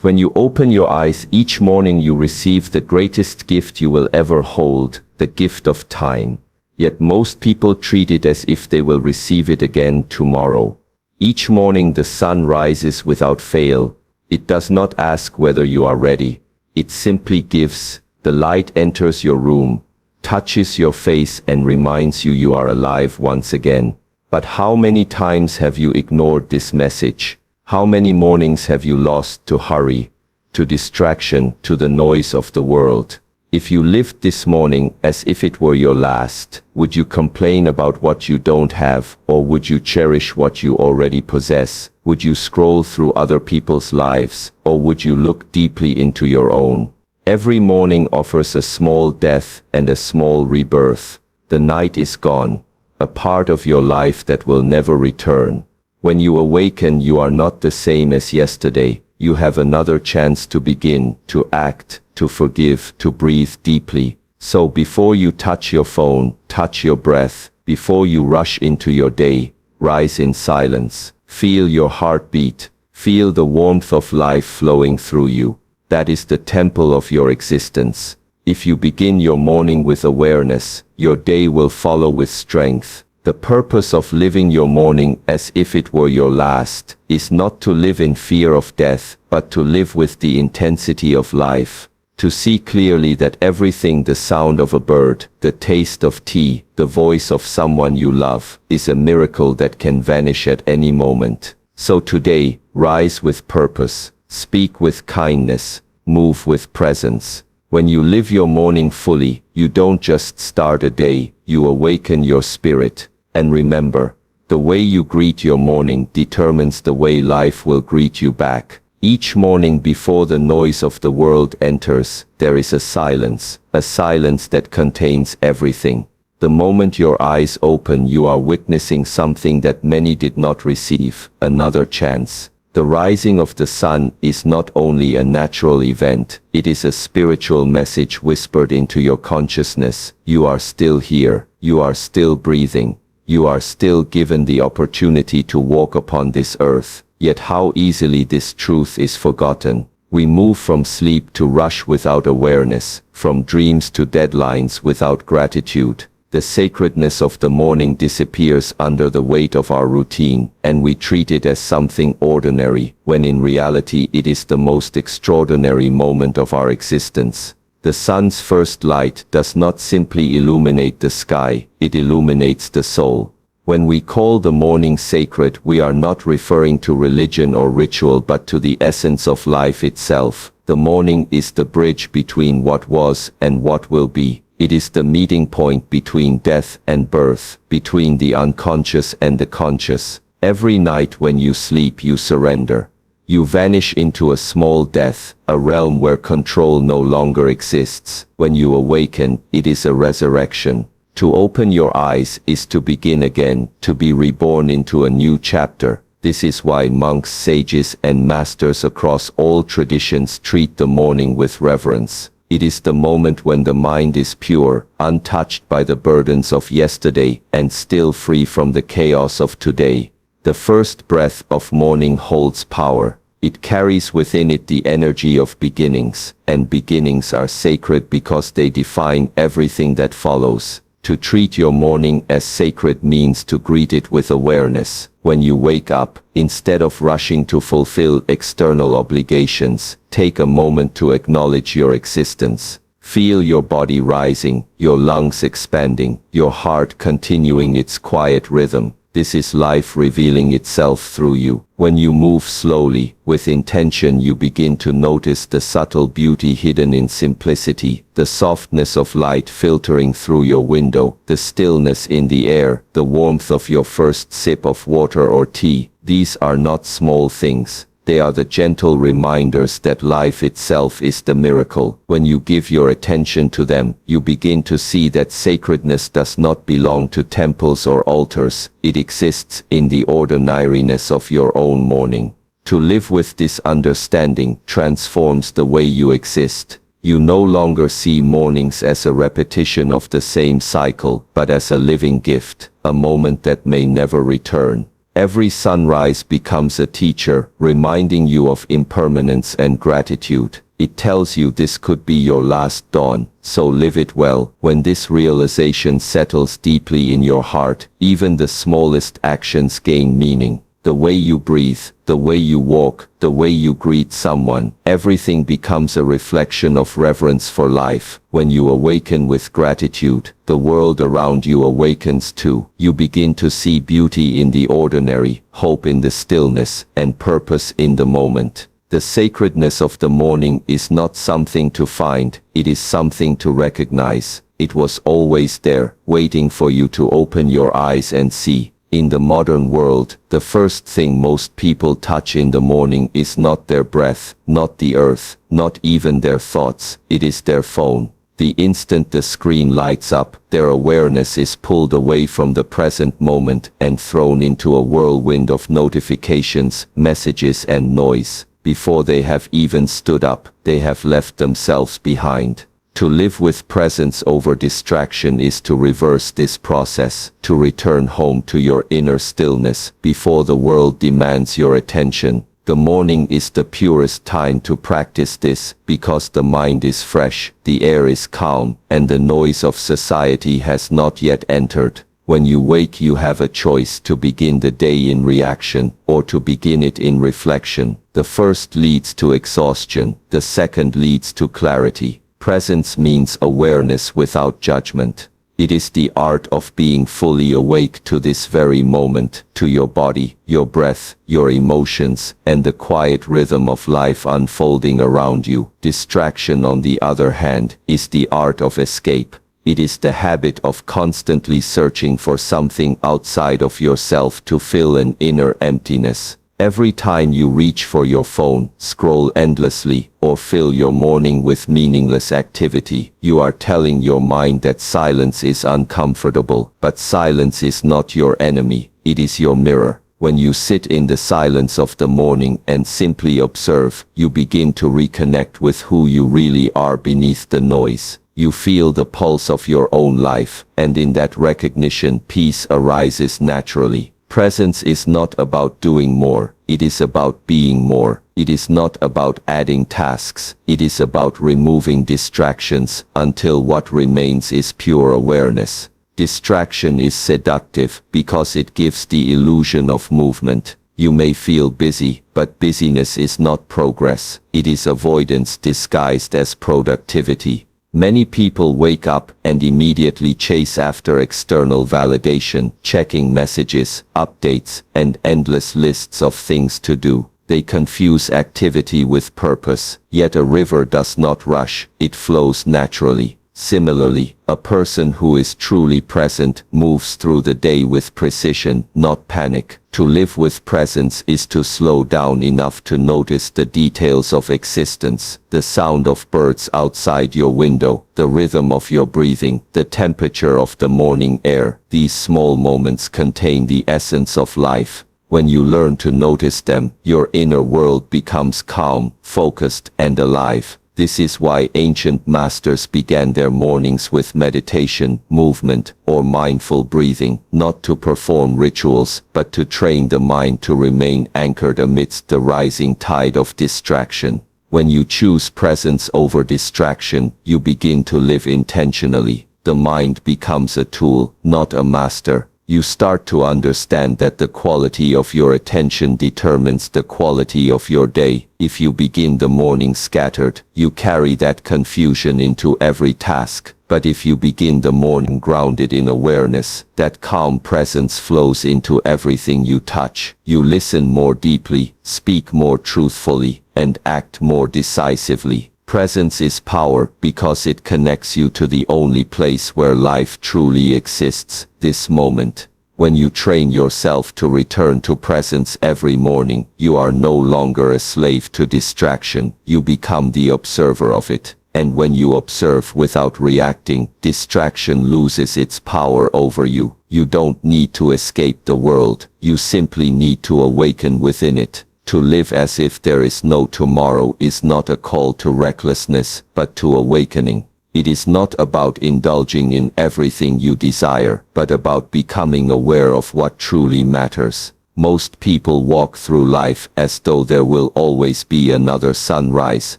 When you open your eyes each morning, you receive the greatest gift you will ever hold, the gift of time. Yet most people treat it as if they will receive it again tomorrow. Each morning the sun rises without fail. It does not ask whether you are ready. It simply gives. The light enters your room, touches your face and reminds you you are alive once again. But how many times have you ignored this message? How many mornings have you lost to hurry, to distraction, to the noise of the world? If you lived this morning as if it were your last, would you complain about what you don't have, or would you cherish what you already possess? Would you scroll through other people's lives, or would you look deeply into your own? Every morning offers a small death and a small rebirth. The night is gone, a part of your life that will never return. When you awaken, you are not the same as yesterday. You have another chance to begin, to act, to forgive, to breathe deeply. So before you touch your phone, touch your breath. Before you rush into your day, rise in silence. Feel your heartbeat. Feel the warmth of life flowing through you. That is the temple of your existence. If you begin your morning with awareness, your day will follow with strength. The purpose of living your morning as if it were your last is not to live in fear of death, but to live with the intensity of life. To see clearly that everything, the sound of a bird, the taste of tea, the voice of someone you love, is a miracle that can vanish at any moment. So today, rise with purpose, speak with kindness, move with presence. When you live your morning fully, you don't just start a day, you awaken your spirit. And remember, the way you greet your morning determines the way life will greet you back. Each morning before the noise of the world enters, there is a silence that contains everything. The moment your eyes open, you are witnessing something that many did not receive, another chance. The rising of the sun is not only a natural event, it is a spiritual message whispered into your consciousness. You are still here, you are still breathing. You are still given the opportunity to walk upon this earth. Yet how easily this truth is forgotten. We move from sleep to rush without awareness, from dreams to deadlines without gratitude. The sacredness of the morning disappears under the weight of our routine, and we treat it as something ordinary, when in reality it is the most extraordinary moment of our existence. The sun's first light does not simply illuminate the sky, it illuminates the soul. When we call the morning sacred, we are not referring to religion or ritual but to the essence of life itself. The morning is the bridge between what was and what will be. It is the meeting point between death and birth, between the unconscious and the conscious. Every night when you sleep, you surrender. You vanish into a small death, a realm where control no longer exists. When you awaken, it is a resurrection. To open your eyes is to begin again, to be reborn into a new chapter. This is why monks, sages, and masters across all traditions treat the morning with reverence. It is the moment when the mind is pure, untouched by the burdens of yesterday, and still free from the chaos of today. The first breath of morning holds power. It carries within it the energy of beginnings, and beginnings are sacred because they define everything that follows. To treat your morning as sacred means to greet it with awareness. When you wake up, instead of rushing to fulfill external obligations, take a moment to acknowledge your existence. Feel your body rising, your lungs expanding, your heart continuing its quiet rhythm. This is life revealing itself through you. When you move slowly, with intention, you begin to notice the subtle beauty hidden in simplicity, the softness of light filtering through your window, the stillness in the air, the warmth of your first sip of water or tea. These are not small things. They are the gentle reminders that life itself is the miracle. When you give your attention to them, you begin to see that sacredness does not belong to temples or altars. It exists in the ordinariness of your own morning. To live with this understanding transforms the way you exist. You no longer see mornings as a repetition of the same cycle, but as a living gift, a moment that may never return. Every sunrise becomes a teacher, reminding you of impermanence and gratitude. It tells you this could be your last dawn, so live it well. When this realization settles deeply in your heart, even the smallest actions gain meaning. The way you breathe, the way you walk, the way you greet someone, everything becomes a reflection of reverence for life. When you awaken with gratitude, the world around you awakens too. You begin to see beauty in the ordinary, hope in the stillness, and purpose in the moment. The sacredness of the morning is not something to find, it is something to recognize. It was always there, waiting for you to open your eyes and see. In the modern world, the first thing most people touch in the morning is not their breath, not the earth, not even their thoughts, it is their phone. The instant the screen lights up, their awareness is pulled away from the present moment and thrown into a whirlwind of notifications, messages and noise. Before they have even stood up, they have left themselves behind. To live with presence over distraction is to reverse this process, to return home to your inner stillness before the world demands your attention. The morning is the purest time to practice this, because the mind is fresh, the air is calm, and the noise of society has not yet entered. When you wake, you have a choice to begin the day in reaction, or to begin it in reflection. The first leads to exhaustion, the second leads to clarity. Presence means awareness without judgment. It is the art of being fully awake to this very moment, to your body, your breath, your emotions, and the quiet rhythm of life unfolding around you. Distraction, on the other hand, is the art of escape. It is the habit of constantly searching for something outside of yourself to fill an inner emptiness. Every time you reach for your phone, scroll endlessly, or fill your morning with meaningless activity, you are telling your mind that silence is uncomfortable. But silence is not your enemy, it is your mirror. When you sit in the silence of the morning and simply observe, you begin to reconnect with who you really are beneath the noise. You feel the pulse of your own life, and in that recognition, peace arises naturally. Presence is not about doing more, it is about being more. It is not about adding tasks, it is about removing distractions until what remains is pure awareness. Distraction is seductive because it gives the illusion of movement. You may feel busy, but busyness is not progress, it is avoidance disguised as productivity. Many people wake up and immediately chase after external validation, checking messages, updates, and endless lists of things to do. They confuse activity with purpose, yet a river does not rush, it flows naturally. Similarly, a person who is truly present moves through the day with precision, not panic. To live with presence is to slow down enough to notice the details of existence, the sound of birds outside your window, the rhythm of your breathing, the temperature of the morning air. These small moments contain the essence of life. When you learn to notice them, your inner world becomes calm, focused, and alive. This is why ancient masters began their mornings with meditation, movement, or mindful breathing, not to perform rituals, but to train the mind to remain anchored amidst the rising tide of distraction. When you choose presence over distraction, you begin to live intentionally. The mind becomes a tool, not a master. You start to understand that the quality of your attention determines the quality of your day. If you begin the morning scattered, you carry that confusion into every task. But if you begin the morning grounded in awareness, that calm presence flows into everything you touch. You listen more deeply, speak more truthfully, and act more decisively. Presence is power because it connects you to the only place where life truly exists, this moment. When you train yourself to return to presence every morning, you are no longer a slave to distraction, you become the observer of it. And when you observe without reacting, distraction loses its power over you. You don't need to escape the world, you simply need to awaken within it. To live as if there is no tomorrow is not a call to recklessness, but to awakening. It is not about indulging in everything you desire, but about becoming aware of what truly matters. Most people walk through life as though there will always be another sunrise,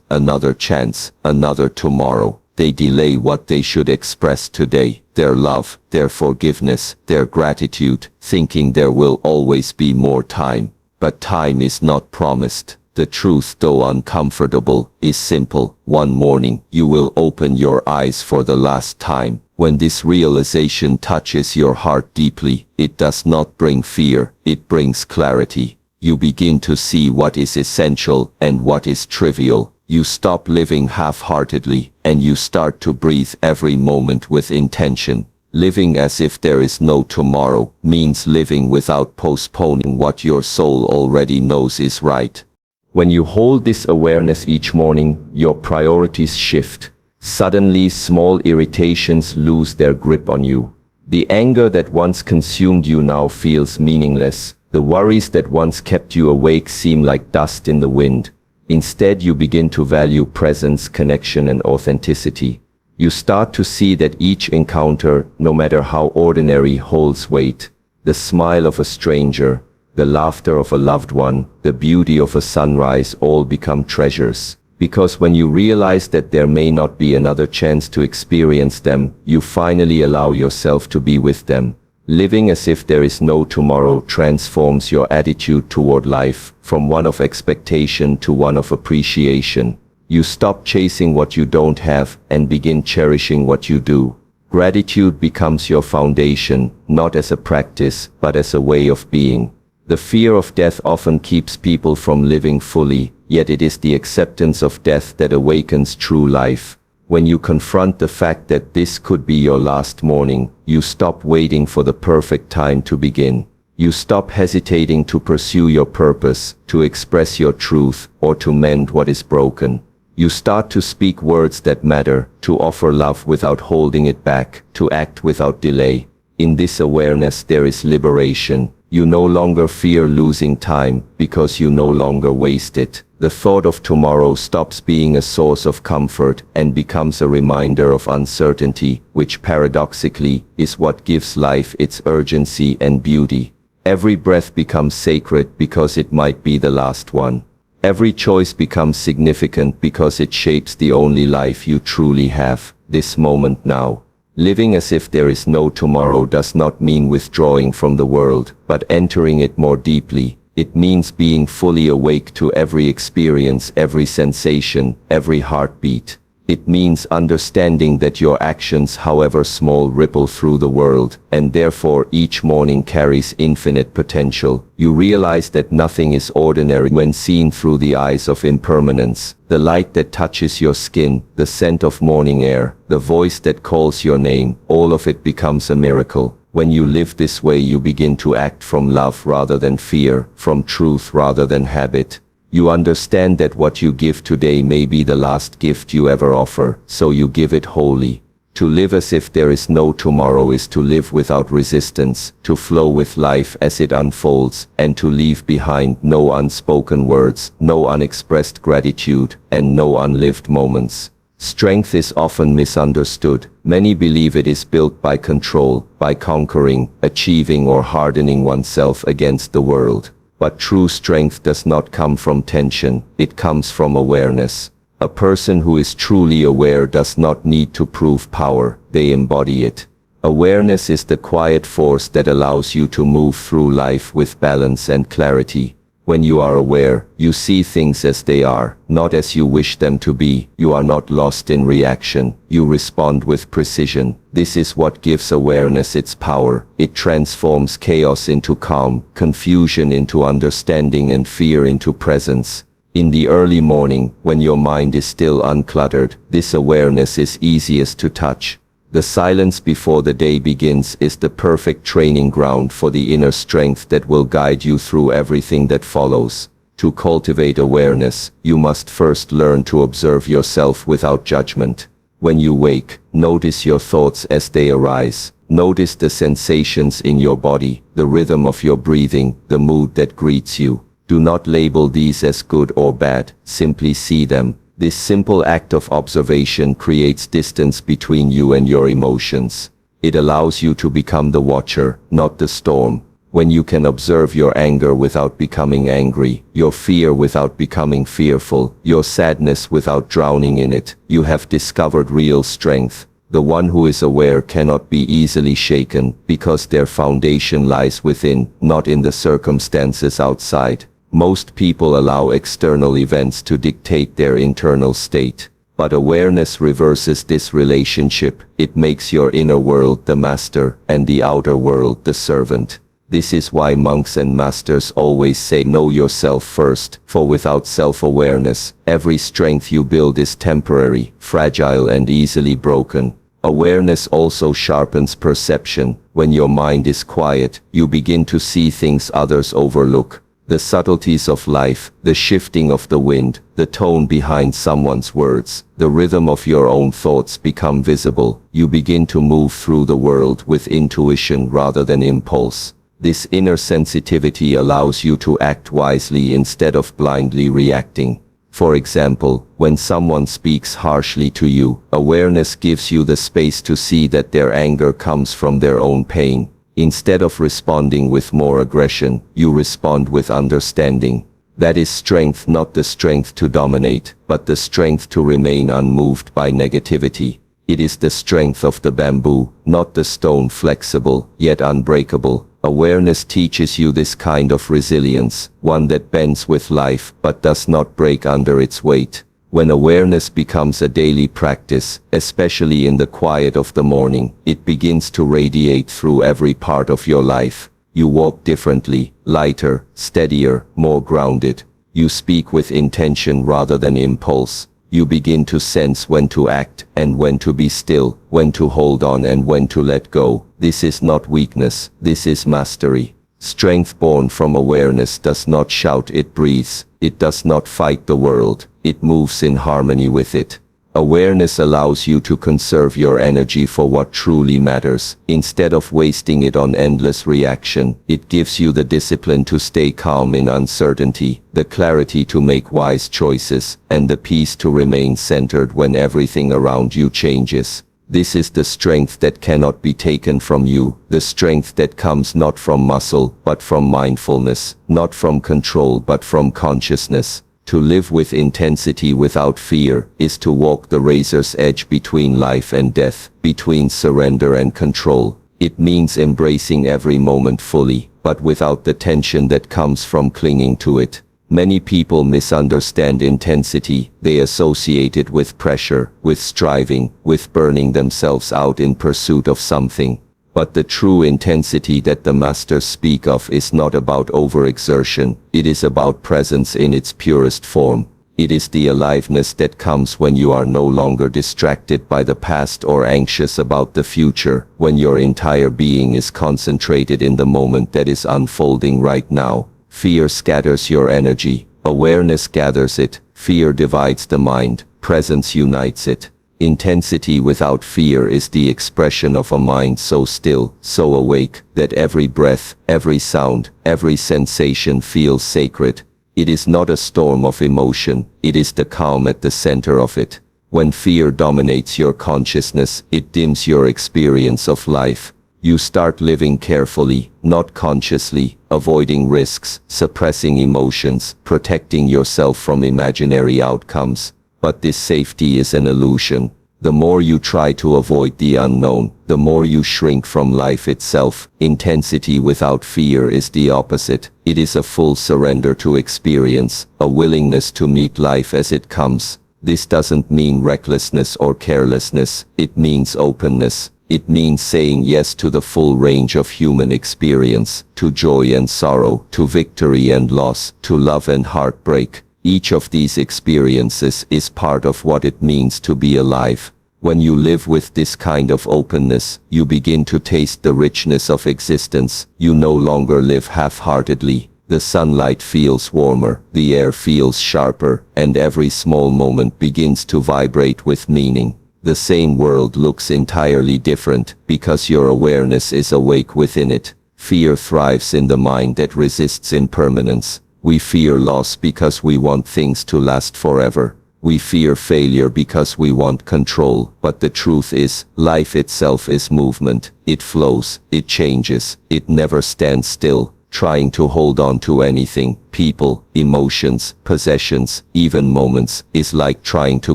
another chance, another tomorrow. They delay what they should express today, their love, their forgiveness, their gratitude, thinking there will always be more time. But time is not promised. The truth, though uncomfortable, is simple. One morning, you will open your eyes for the last time. When this realization touches your heart deeply, it does not bring fear, it brings clarity. You begin to see what is essential and what is trivial. You stop living half-heartedly, and you start to breathe every moment with intention. Living as if there is no tomorrow means living without postponing what your soul already knows is right. When you hold this awareness each morning, your priorities shift. Suddenly, small irritations lose their grip on you. The anger that once consumed you now feels meaningless. The worries that once kept you awake seem like dust in the wind. Instead, you begin to value presence, connection, and authenticity. You start to see that each encounter, no matter how ordinary, holds weight. The smile of a stranger, the laughter of a loved one, the beauty of a sunrise all become treasures. Because when you realize that there may not be another chance to experience them, you finally allow yourself to be with them. Living as if there is no tomorrow transforms your attitude toward life, from one of expectation to one of appreciation. You stop chasing what you don't have and begin cherishing what you do. Gratitude becomes your foundation, not as a practice, but as a way of being. The fear of death often keeps people from living fully, yet it is the acceptance of death that awakens true life. When you confront the fact that this could be your last morning, you stop waiting for the perfect time to begin. You stop hesitating to pursue your purpose, to express your truth, or to mend what is broken. You start to speak words that matter, to offer love without holding it back, to act without delay. In this awareness there is liberation. You no longer fear losing time, because you no longer waste it. The thought of tomorrow stops being a source of comfort and becomes a reminder of uncertainty, which paradoxically is what gives life its urgency and beauty. Every breath becomes sacred because it might be the last one. Every choice becomes significant because it shapes the only life you truly have, this moment now. Living as if there is no tomorrow does not mean withdrawing from the world, but entering it more deeply. It means being fully awake to every experience, every sensation, every heartbeat. It means understanding that your actions, however small, ripple through the world, and therefore each morning carries infinite potential. You realize that nothing is ordinary when seen through the eyes of impermanence. The light that touches your skin, the scent of morning air, the voice that calls your name, all of it becomes a miracle. When you live this way, you begin to act from love rather than fear, from truth rather than habit. You understand that what you give today may be the last gift you ever offer, so you give it wholly. To live as if there is no tomorrow is to live without resistance, to flow with life as it unfolds, and to leave behind no unspoken words, no unexpressed gratitude, and no unlived moments. Strength is often misunderstood. Many believe it is built by control, by conquering, achieving, or hardening oneself against the world. But true strength does not come from tension, it comes from awareness. A person who is truly aware does not need to prove power, they embody it. Awareness is the quiet force that allows you to move through life with balance and clarity. When you are aware, you see things as they are, not as you wish them to be. You are not lost in reaction, you respond with precision. This is what gives awareness its power. It transforms chaos into calm, confusion into understanding, and fear into presence. In the early morning, when your mind is still uncluttered, this awareness is easiest to touch. The silence before the day begins is the perfect training ground for the inner strength that will guide you through everything that follows. To cultivate awareness, you must first learn to observe yourself without judgment. When you wake, notice your thoughts as they arise. Notice the sensations in your body, the rhythm of your breathing, the mood that greets you. Do not label these as good or bad, simply see them. This simple act of observation creates distance between you and your emotions. It allows you to become the watcher, not the storm. When you can observe your anger without becoming angry, your fear without becoming fearful, your sadness without drowning in it, you have discovered real strength. The one who is aware cannot be easily shaken, because their foundation lies within, not in the circumstances outside. Most people allow external events to dictate their internal state. But awareness reverses this relationship. It makes your inner world the master, and the outer world the servant. This is why monks and masters always say know yourself first, for without self-awareness, every strength you build is temporary, fragile and easily broken. Awareness also sharpens perception. When your mind is quiet, you begin to see things others overlook. The subtleties of life, the shifting of the wind, the tone behind someone's words, the rhythm of your own thoughts become visible. You begin to move through the world with intuition rather than impulse. This inner sensitivity allows you to act wisely instead of blindly reacting. For example, when someone speaks harshly to you, awareness gives you the space to see that their anger comes from their own pain. Instead of responding with more aggression, you respond with understanding. That is strength, not the strength to dominate, but the strength to remain unmoved by negativity. It is the strength of the bamboo, not the stone, flexible, yet unbreakable. Awareness teaches you this kind of resilience, one that bends with life, but does not break under its weight. When awareness becomes a daily practice, especially in the quiet of the morning, it begins to radiate through every part of your life. You walk differently, lighter, steadier, more grounded. You speak with intention rather than impulse. You begin to sense when to act and when to be still, when to hold on and when to let go. This is not weakness, this is mastery. Strength born from awareness does not shout, it breathes. It does not fight the world, it moves in harmony with it. Awareness allows you to conserve your energy for what truly matters. Instead of wasting it on endless reaction, it gives you the discipline to stay calm in uncertainty, the clarity to make wise choices, and the peace to remain centered when everything around you changes. This is the strength that cannot be taken from you, the strength that comes not from muscle, but from mindfulness, not from control but from consciousness. To live with intensity without fear is to walk the razor's edge between life and death, between surrender and control. It means embracing every moment fully, but without the tension that comes from clinging to it. Many people misunderstand intensity. They associate it with pressure, with striving, with burning themselves out in pursuit of something. But the true intensity that the masters speak of is not about overexertion. It is about presence in its purest form. It is the aliveness that comes when you are no longer distracted by the past or anxious about the future, when your entire being is concentrated in the moment that is unfolding right now. Fear scatters your energy. Awareness gathers it. Fear divides the mind. Presence unites it. Intensity without fear is the expression of a mind so still, so awake, that every breath, every sound, every sensation feels sacred. It is not a storm of emotion, it is the calm at the center of it. When fear dominates your consciousness, it dims your experience of life. You start living carefully, not consciously, avoiding risks, suppressing emotions, protecting yourself from imaginary outcomes. But this safety is an illusion. The more you try to avoid the unknown, the more you shrink from life itself. Intensity without fear is the opposite. It is a full surrender to experience, a willingness to meet life as it comes. This doesn't mean recklessness or carelessness. It means openness. It means saying yes to the full range of human experience, to joy and sorrow, to victory and loss, to love and heartbreak. Each of these experiences is part of what it means to be alive. When you live with this kind of openness, you begin to taste the richness of existence. You no longer live half-heartedly. The sunlight feels warmer, the air feels sharper, and every small moment begins to vibrate with meaning. The same world looks entirely different, because your awareness is awake within it. Fear thrives in the mind that resists impermanence. We fear loss because we want things to last forever. We fear failure because we want control. But the truth is, life itself is movement. It flows, it changes, it never stands still. Trying to hold on to anything, people, emotions, possessions, even moments, is like trying to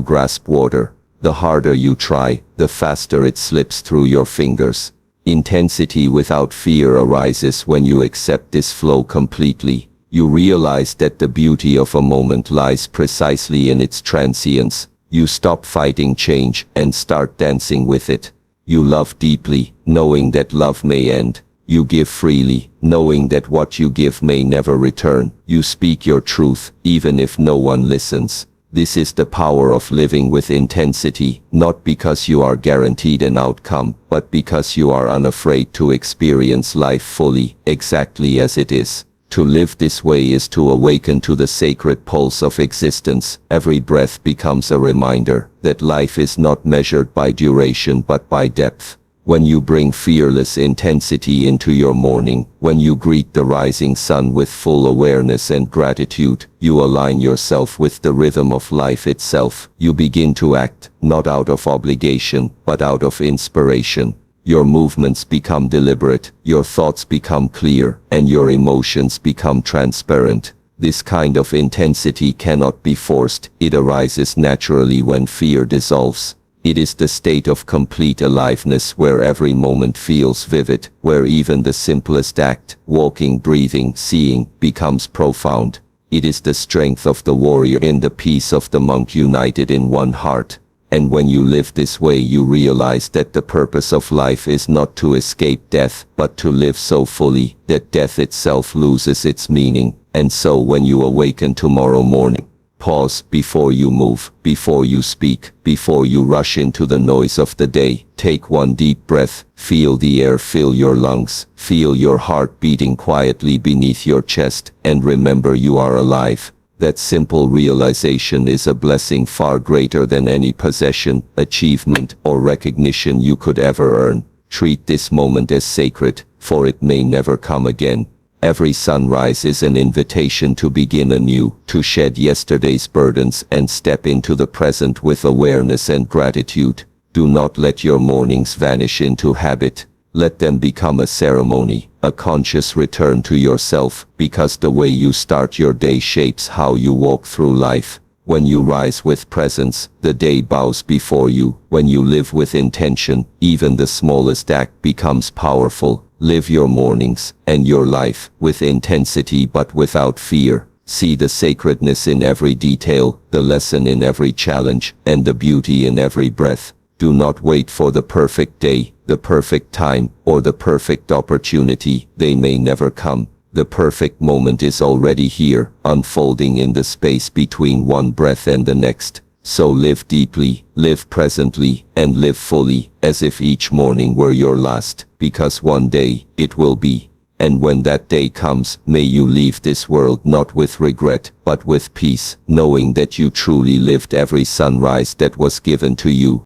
grasp water. The harder you try, the faster it slips through your fingers. Intensity without fear arises when you accept this flow completely. You realize that the beauty of a moment lies precisely in its transience. You stop fighting change and start dancing with it. You love deeply, knowing that love may end. You give freely, knowing that what you give may never return. You speak your truth, even if no one listens. This is the power of living with intensity, not because you are guaranteed an outcome, but because you are unafraid to experience life fully, exactly as it is. To live this way is to awaken to the sacred pulse of existence. Every breath becomes a reminder that life is not measured by duration but by depth. When you bring fearless intensity into your morning, when you greet the rising sun with full awareness and gratitude, you align yourself with the rhythm of life itself. You begin to act, not out of obligation, but out of inspiration. Your movements become deliberate, your thoughts become clear, and your emotions become transparent. This kind of intensity cannot be forced. It arises naturally when fear dissolves. It is the state of complete aliveness where every moment feels vivid, where even the simplest act, walking, breathing, seeing, becomes profound. It is the strength of the warrior and the peace of the monk united in one heart. And when you live this way, you realize that the purpose of life is not to escape death, but to live so fully that death itself loses its meaning. And so when you awaken tomorrow morning, pause before you move, before you speak, before you rush into the noise of the day. Take one deep breath, feel the air fill your lungs, feel your heart beating quietly beneath your chest, and remember you are alive. That simple realization is a blessing far greater than any possession, achievement, or recognition you could ever earn. Treat this moment as sacred, for it may never come again. Every sunrise is an invitation to begin anew, to shed yesterday's burdens and step into the present with awareness and gratitude. Do not let your mornings vanish into habit. Let them become a ceremony, a conscious return to yourself, because the way you start your day shapes how you walk through life. When you rise with presence, the day bows before you. When you live with intention, even the smallest act becomes powerful. Live your mornings and your life with intensity but without fear. See the sacredness in every detail, the lesson in every challenge, and the beauty in every breath. Do not wait for the perfect day, the perfect time, or the perfect opportunity. They may never come. The perfect moment is already here, unfolding in the space between one breath and the next. So live deeply, live presently, and live fully, as if each morning were your last, because one day it will be. And when that day comes, may you leave this world not with regret, but with peace, knowing that you truly lived every sunrise that was given to you.